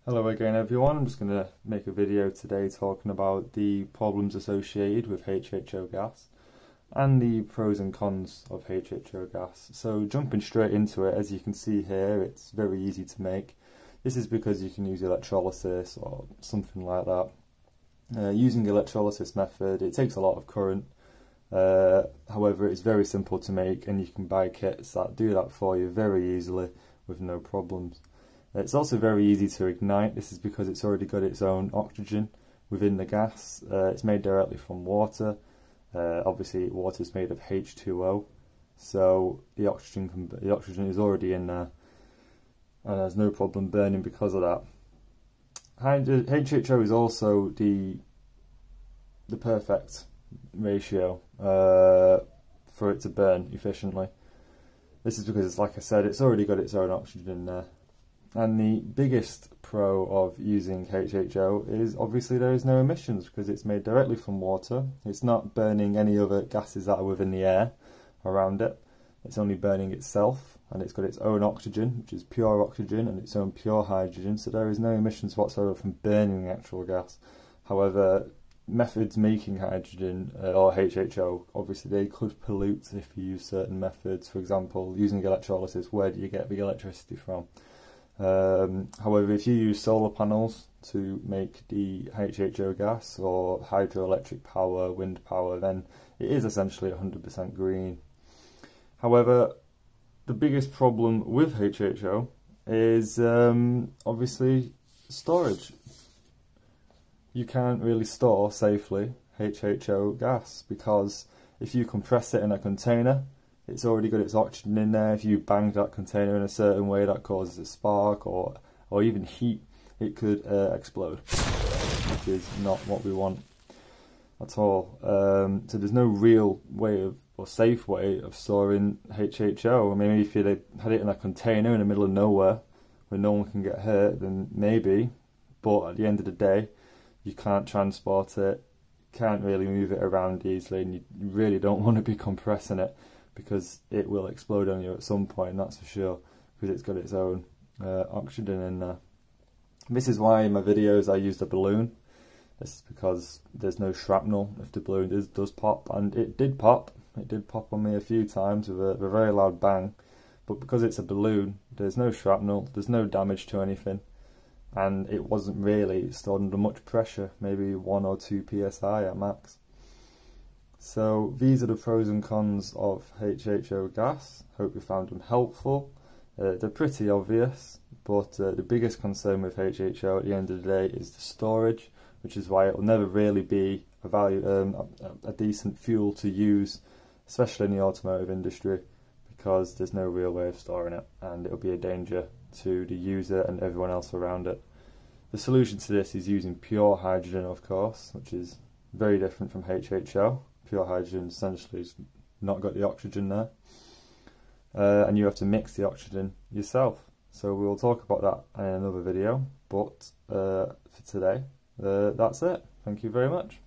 Hello again everyone, I'm just going to make a video today talking about the problems associated with HHO gas and the pros and cons of HHO gas. So jumping straight into it, as you can see here, it's very easy to make. This is because you can use electrolysis or something like that. Using the electrolysis method, it takes a lot of current, however it's very simple to make and you can buy kits that do that for you very easily with no problems. It's also very easy to ignite. This is because it's already got its own oxygen within the gas. It's made directly from water. Obviously water is made of H2O, so the oxygen is already in there and there's no problem burning because of that. HHO is also the perfect ratio for it to burn efficiently. This is because, like I said, it's already got its own oxygen in there. And the biggest pro of using HHO is obviously there is no emissions because it's made directly from water. It's not burning any other gases that are within the air around it. It's only burning itself, and it's got its own oxygen, which is pure oxygen, and its own pure hydrogen, so there is no emissions whatsoever from burning the actual gas. However, methods making hydrogen or HHO, obviously they could pollute if you use certain methods. For example, using electrolysis, where do you get the electricity from? However, if you use solar panels to make the HHO gas or hydroelectric power, wind power, then it is essentially 100% green. However, the biggest problem with HHO is obviously storage. You can't really store safely HHO gas because if you compress it in a container, it's already got its oxygen in there. If you bang that container in a certain way, that causes a spark or even heat, it could explode, which is not what we want at all. So there's no real way of, or safe way of storing HHO. I mean, if you had it in a container in the middle of nowhere where no one can get hurt, then maybe, but at the end of the day, you can't transport it, can't really move it around easily, and you really don't want to be compressing it, because it will explode on you at some point, that's for sure, because it's got its own oxygen in there. This is why in my videos I use the balloon. This is because there's no shrapnel if the balloon does pop, and it did pop. It did pop on me a few times with a very loud bang, but because it's a balloon, there's no shrapnel, there's no damage to anything, and it wasn't really stored under much pressure, maybe 1 or 2 psi at max. So these are the pros and cons of HHO gas. Hope you found them helpful. They're pretty obvious, but the biggest concern with HHO at the end of the day is the storage, which is why it will never really be a decent fuel to use, especially in the automotive industry, because there's no real way of storing it, and it'll be a danger to the user and everyone else around it. The solution to this is using pure hydrogen, of course, which is very different from HHO. Pure hydrogen essentially has not got the oxygen there, and you have to mix the oxygen yourself. So we will talk about that in another video, but for today, that's it. Thank you very much.